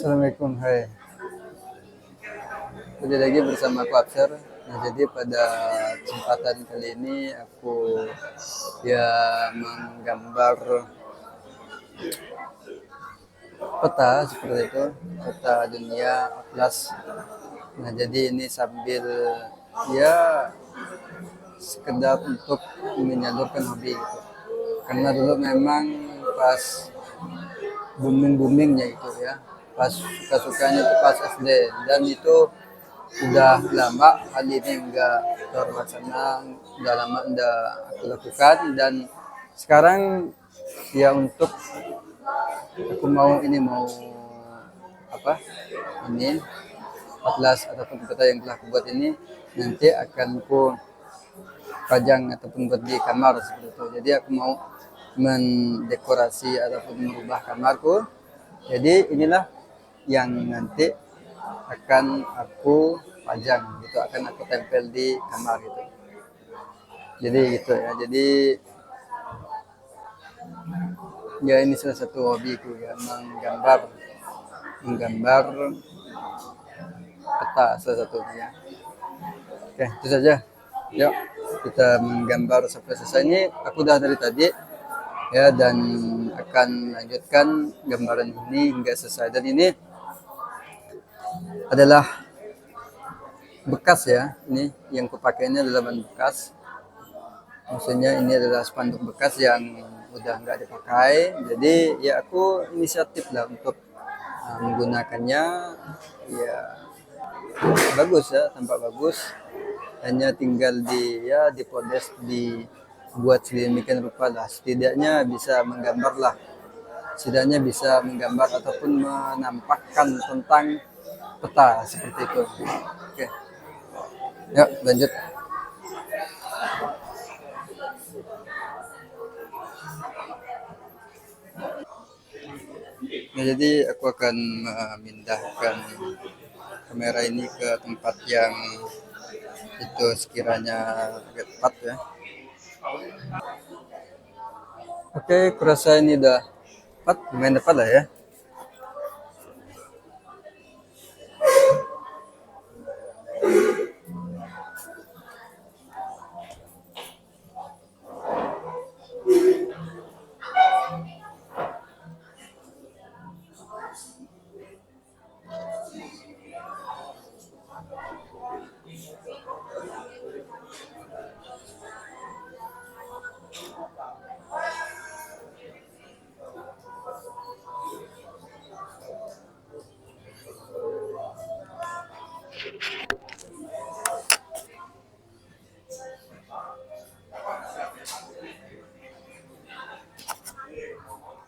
Assalamualaikum, hai. Kembali lagi bersama aku Absar. Nah, jadi pada kesempatan kali ini aku ya menggambar peta seperti itu, peta dunia atlas. Nah, jadi ini sambil ya sekedar untuk menyalurkan hobi gitu. Karena dulu memang pas boomingnya itu ya, pas suka-sukanya itu pas SD, dan itu udah lama hal ini enggak terlaksana, udah lama enggak aku lakukan. Dan sekarang ya untuk aku mau apa ini atlas ataupun peta yang telah aku buat ini nanti akan ku pajang ataupun buat di kamar seperti itu. Jadi aku mau mendekorasi ataupun merubah kamarku. Jadi inilah yang nanti akan aku pajang gitu, akan aku tempel di kamar gitu. Jadi gitu ya. Jadi ya ini salah satu hobiku ya, menggambar peta salah satunya. Oke, itu saja. Yuk kita menggambar sampai selesai. Ini aku udah dari tadi ya, dan akan lanjutkan gambaran ini hingga selesai. Dan ini adalah bekas ya, ini yang kupakai ini adalah ban bekas. Maksudnya ini adalah spanduk bekas yang udah nggak dipakai. Jadi ya aku inisiatif lah untuk menggunakannya. Ya bagus ya, tampak bagus. Hanya tinggal dipoles, dibuat sedemikian rupa lah. Setidaknya bisa menggambar lah. Setidaknya bisa menggambar ataupun menampakkan tentang peta seperti itu. Oke, yuk lanjut. Nah, jadi aku akan memindahkan kamera ini ke tempat yang itu sekiranya agak tepat ya. Oke, kurasa ini udah tepat, lumayan tepat lah ya.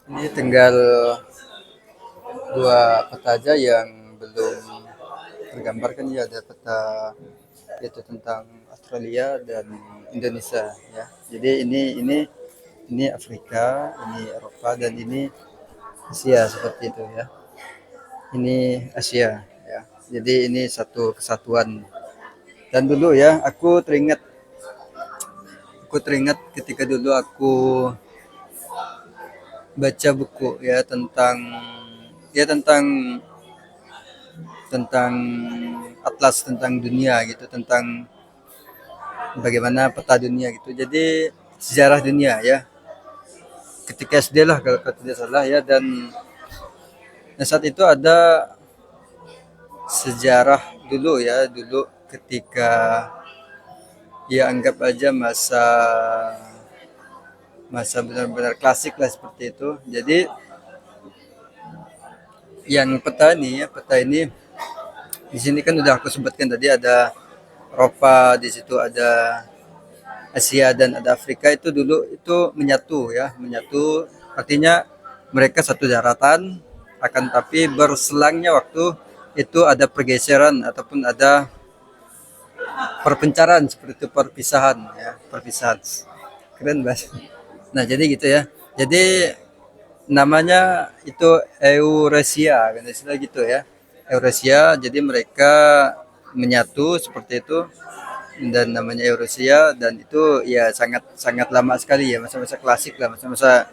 Ini tinggal dua peta aja yang belum tergambarkan ya. Ada peta yaitu tentang Australia dan Indonesia ya. Jadi ini Afrika, ini Eropa, dan ini Asia seperti itu ya. Ini Asia ya. Jadi ini satu kesatuan. Dan dulu ya aku teringat ketika dulu aku baca buku ya tentang tentang tentang atlas tentang dunia gitu, tentang bagaimana peta dunia gitu. Jadi sejarah dunia ya. Ketika SD lah kalau tidak salah ya. Dan saat itu ada sejarah dulu ya, dulu ketika ya anggap aja masa masa benar-benar klasik lah seperti itu. Jadi yang peta ini di sini kan udah aku sebutkan tadi, ada Eropa, di situ ada Asia dan ada Afrika. Itu dulu itu menyatu artinya mereka satu daratan, akan tapi berselangnya waktu itu ada pergeseran ataupun ada perpencaran seperti itu, perpisahan. Keren banget. Nah, jadi gitu ya. Jadi namanya itu Eurasia, kan istilah gitu ya. Eurasia, jadi mereka menyatu seperti itu, dan namanya Eurasia. Dan itu ya sangat sangat lama sekali ya, masa-masa klasik lah, masa-masa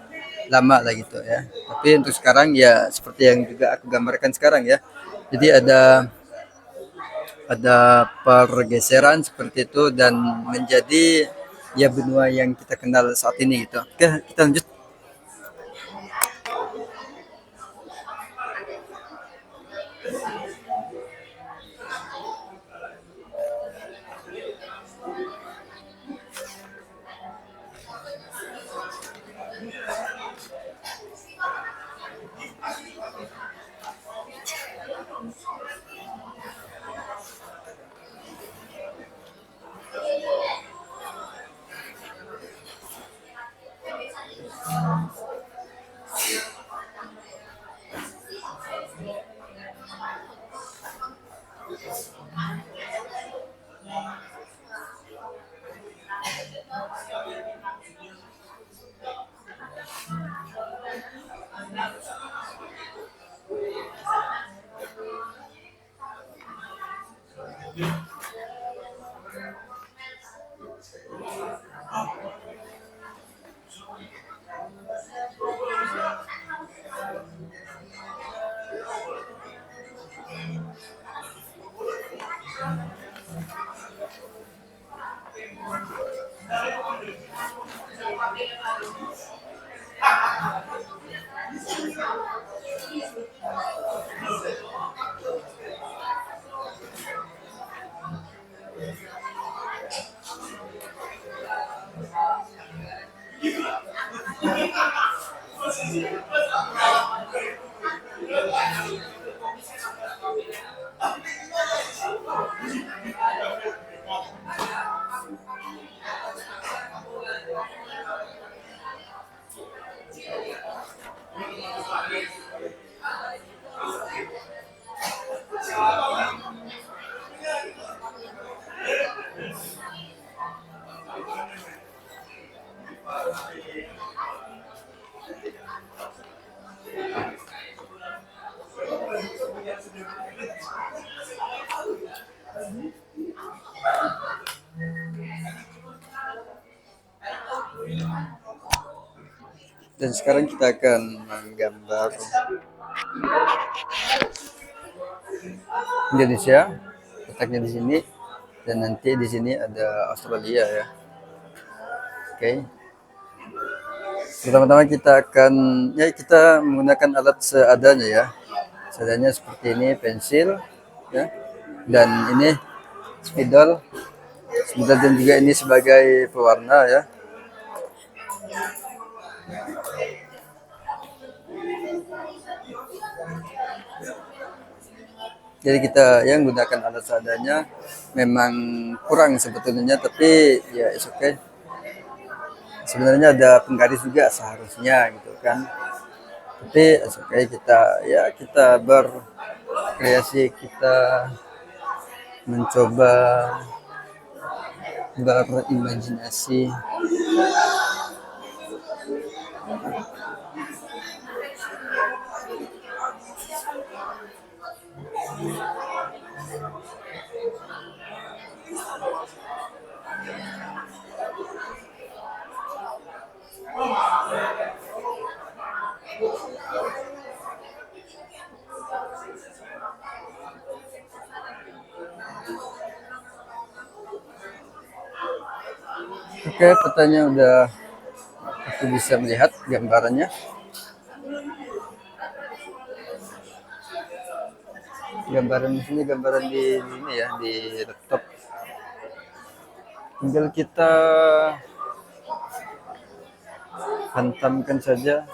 lama lah gitu ya. Tapi untuk sekarang ya seperti yang juga aku gambarkan sekarang ya. Jadi ada pergeseran seperti itu dan menjadi ya benua yang kita kenal saat ini gitu. Oke, kita lanjut. Dan sekarang kita akan menggambar Indonesia, letaknya di sini, dan nanti di sini ada Australia ya. Oke. Pertama-tama kita akan ya kita menggunakan alat seadanya ya. Seadanya seperti ini pensil ya. Dan ini spidol. Spidol dan juga ini sebagai pewarna ya. Jadi kita yang menggunakan alat seadanya memang kurang sebetulnya tapi ya it's okay. Sebenarnya ada penggaris juga seharusnya gitu kan. Tapi it's okay kita ya kita berkreasi, kita mencoba berimajinasi. Oke, petanya udah aku bisa melihat gambarannya. Gambaran di sini gambaran di ini ya di laptop. Tinggal kita hantamkan saja.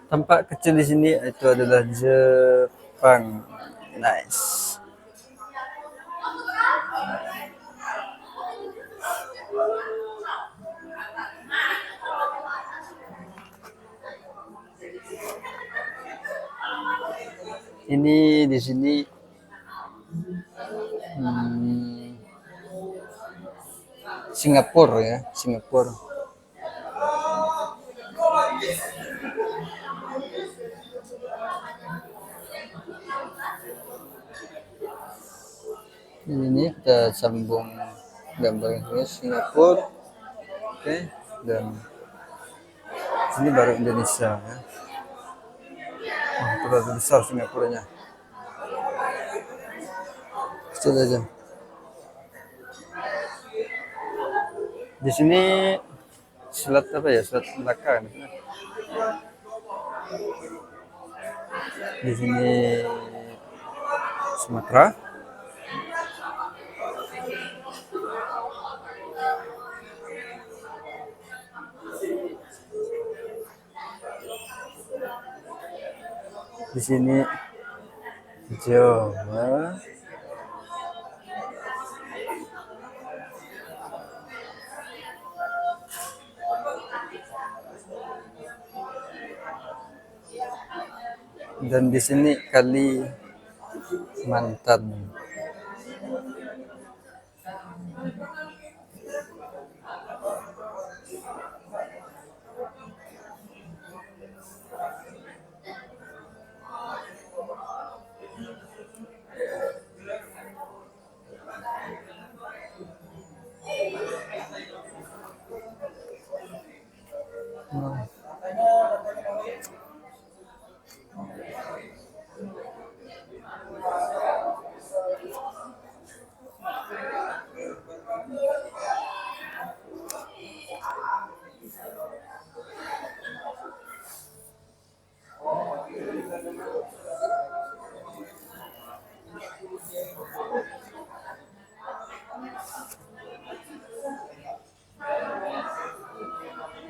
Tampak kecil di sini itu adalah Jepang. Nice. Ini di sini hmm, Singapura ya, Singapura. Ini kita sambung gambar ini Singapura, oke, dan ini baru Indonesia ya. Oh, terlalu besar Singapuranya. Kecil aja. Di sini Selat apa ya? Selat Melaka kan? Di sini Sumatera. Di sini Jawa. Dan di sini Kalimantan. Hmm.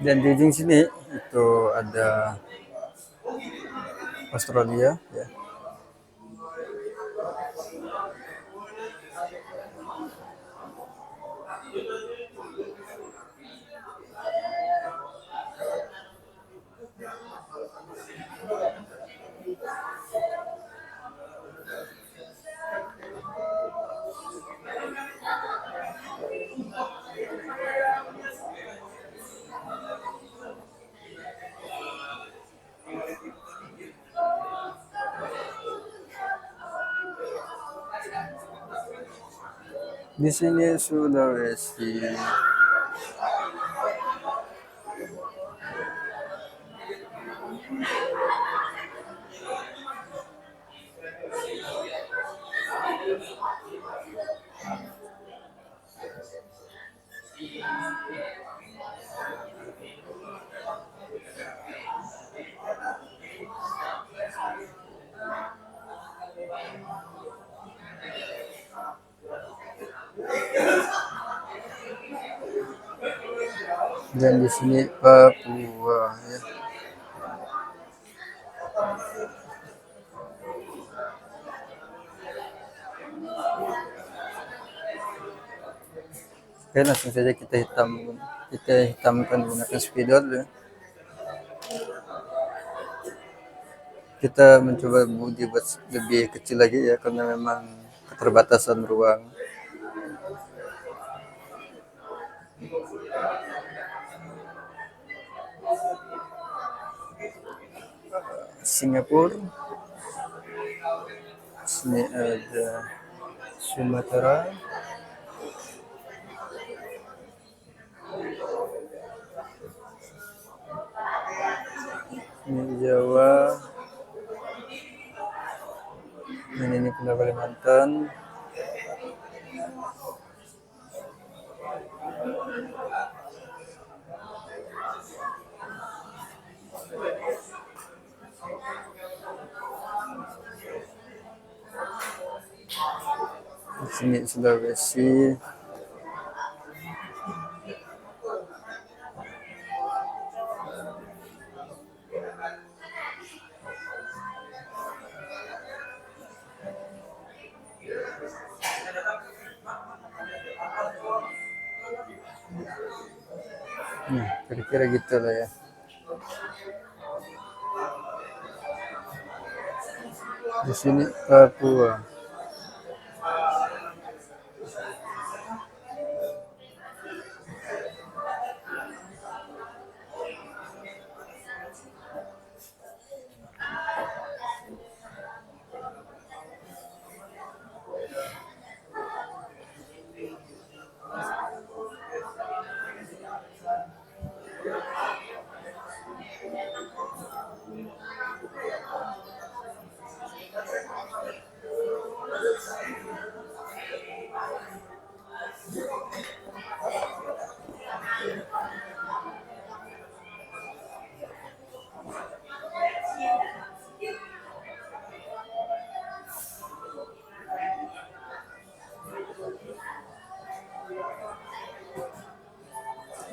Dan di ujung sini itu ada Australia ya. Di sini Sulawesi. Dan di sini Papua ya. Oke, langsung saja kita hitamkan menggunakan spidol ya. Kita mencoba dibuat lebih kecil lagi ya karena memang keterbatasan ruang. Singapura, sini ada Sumatera, ini Jawa, dan ini Pulau Kalimantan. Di sini Sulawesi. Nah, kira-kira gitu lah ya. Di sini Papua.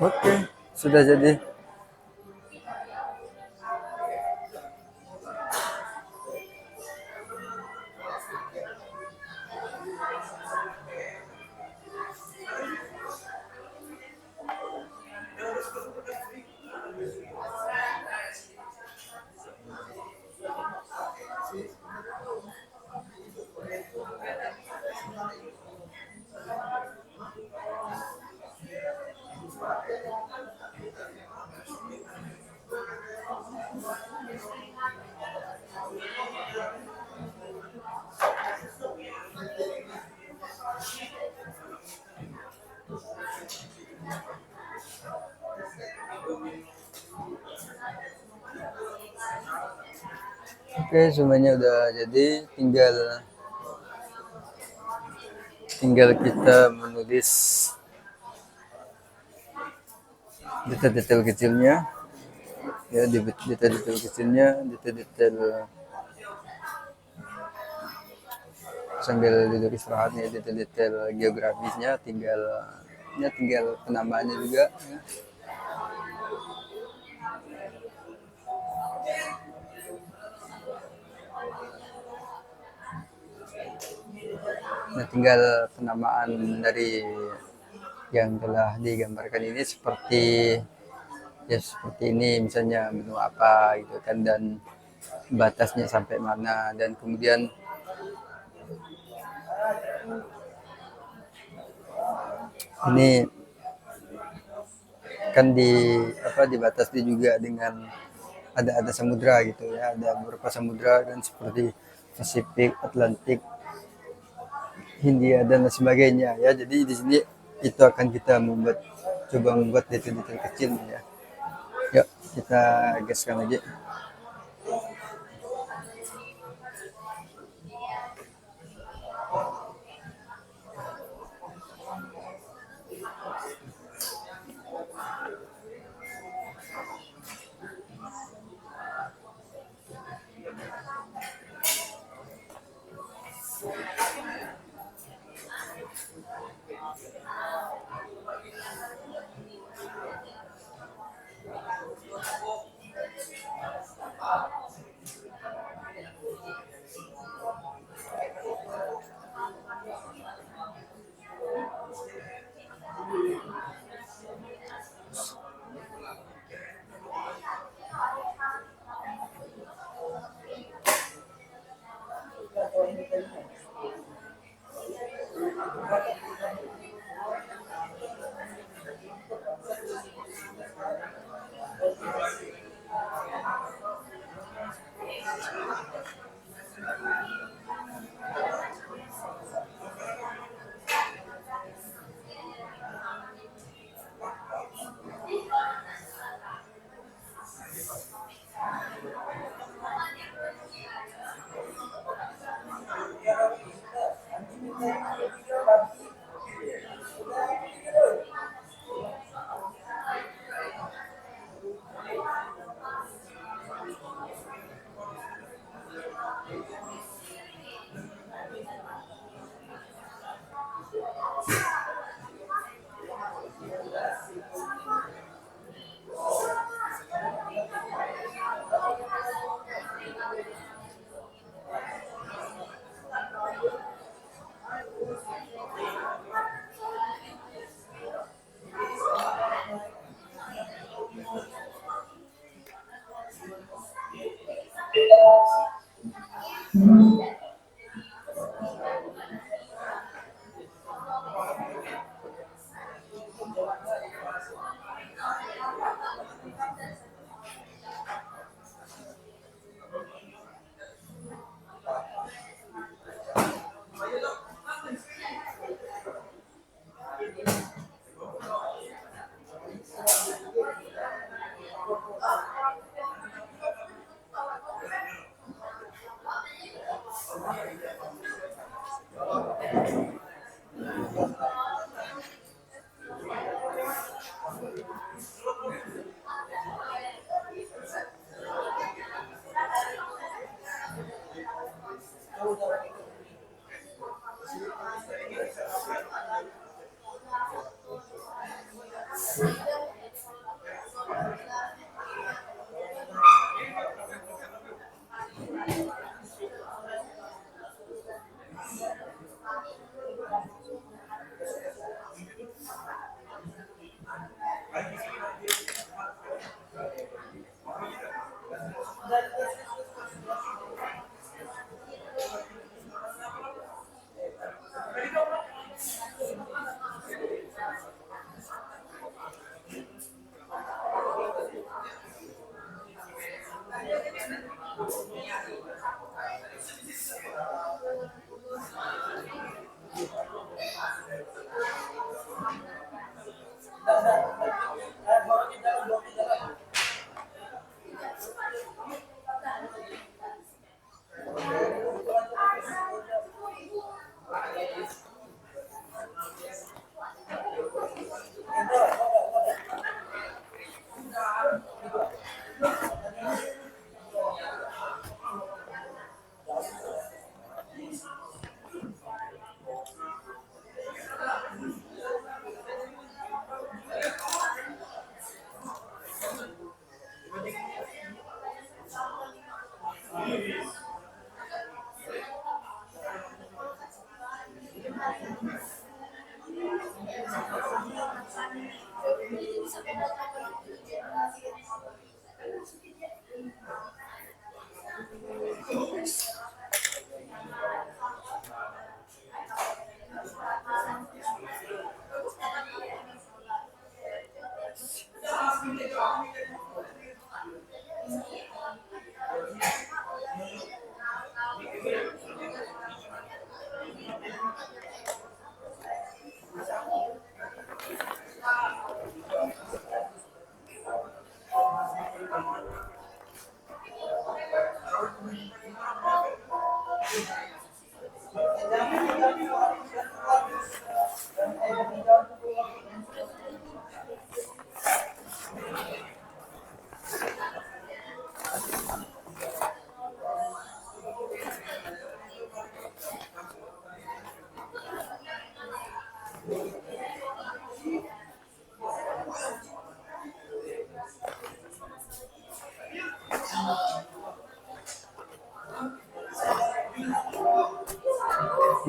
Oke, sudah jadi. Oke, semuanya udah jadi, tinggal kita menulis detail-detail kecilnya, ya, detail-detail kecilnya, detail-detail sambil duduk istirahat nih, detail-detail geografisnya, tinggal penambahannya juga, ya. Nah, tinggal penamaan dari yang telah digambarkan ini seperti ini, misalnya benua apa gitu kan, dan batasnya sampai mana, dan kemudian ini kan dibatasi juga dengan ada samudra gitu ya, ada beberapa samudra dan seperti Pasifik, Atlantik, Hindia dan lain sebagainya ya. Jadi di sini itu akan kita coba membuat detail-detail kecil ya. Yuk kita gaskan lagi.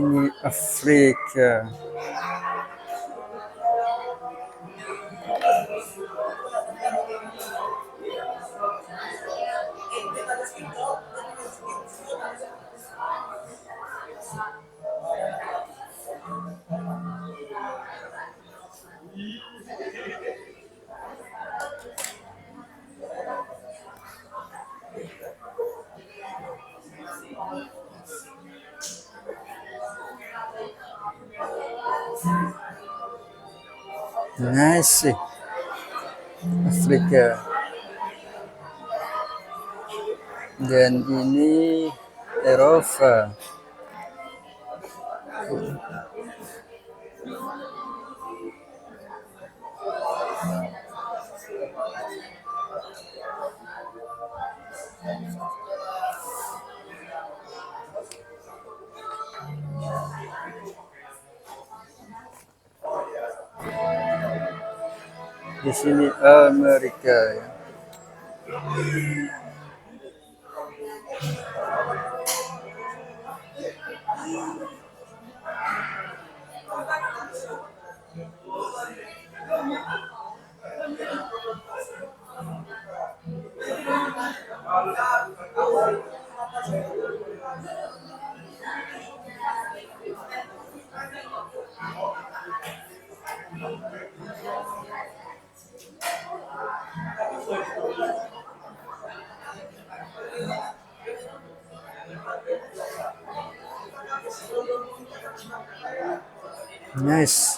Ini Afrika. Nice. Afrika. Dan ini Eropa. Di sini Amerika ya. Nice.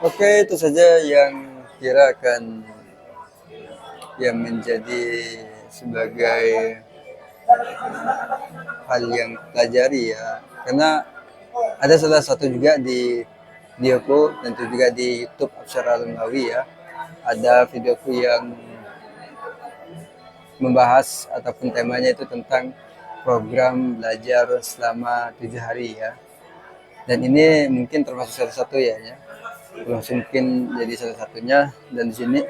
Oke, itu saja yang kira akan yang menjadi sebagai hal yang pelajari ya. Karena ada salah satu juga di videoku, tentu juga di YouTube Apsara Alungawi ya. Ada videoku yang membahas ataupun temanya itu tentang program belajar selama 7 hari ya. Dan ini mungkin termasuk salah satu ya, mungkin jadi salah satunya. Dan di sini,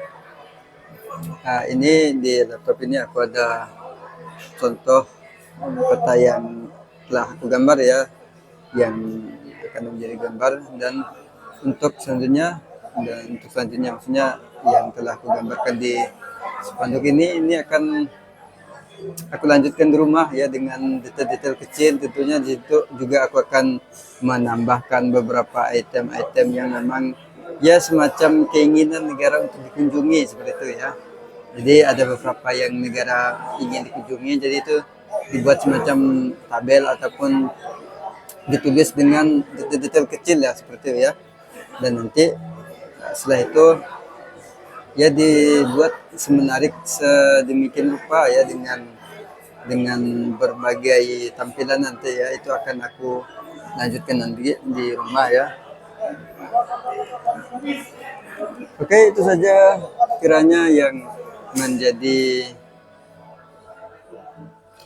nah ini di laptop ini aku ada contoh peta yang telah aku gambar ya, yang akan menjadi gambar. Dan untuk selanjutnya maksudnya yang telah aku gambarkan di spanduk ini akan aku lanjutkan di rumah ya, dengan detail-detail kecil. Tentunya di situ juga aku akan menambahkan beberapa item-item yang memang ya semacam keinginan negara untuk dikunjungi seperti itu ya. Jadi ada beberapa yang negara ingin dikunjungi, jadi itu dibuat semacam tabel ataupun ditulis dengan detail-detail kecil ya, seperti itu ya. Dan nanti setelah itu ya dibuat semenarik sedemikian rupa ya, dengan berbagai tampilan nanti ya. Itu akan aku lanjutkan nanti di rumah ya. Oke, itu saja kiranya yang menjadi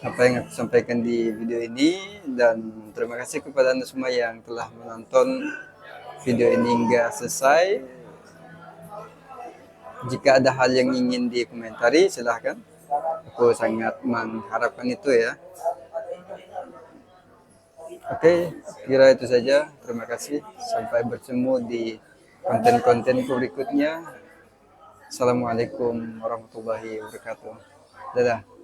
apa yang aku sampaikan di video ini. Dan terima kasih kepada Anda semua yang telah menonton video ini hingga selesai. Jika ada hal yang ingin dikomentari, silahkan. Aku sangat mengharapkan itu ya. Oke, kira itu saja. Terima kasih. Sampai bertemu di konten-kontenku berikutnya. Assalamualaikum warahmatullahi wabarakatuh. Dadah.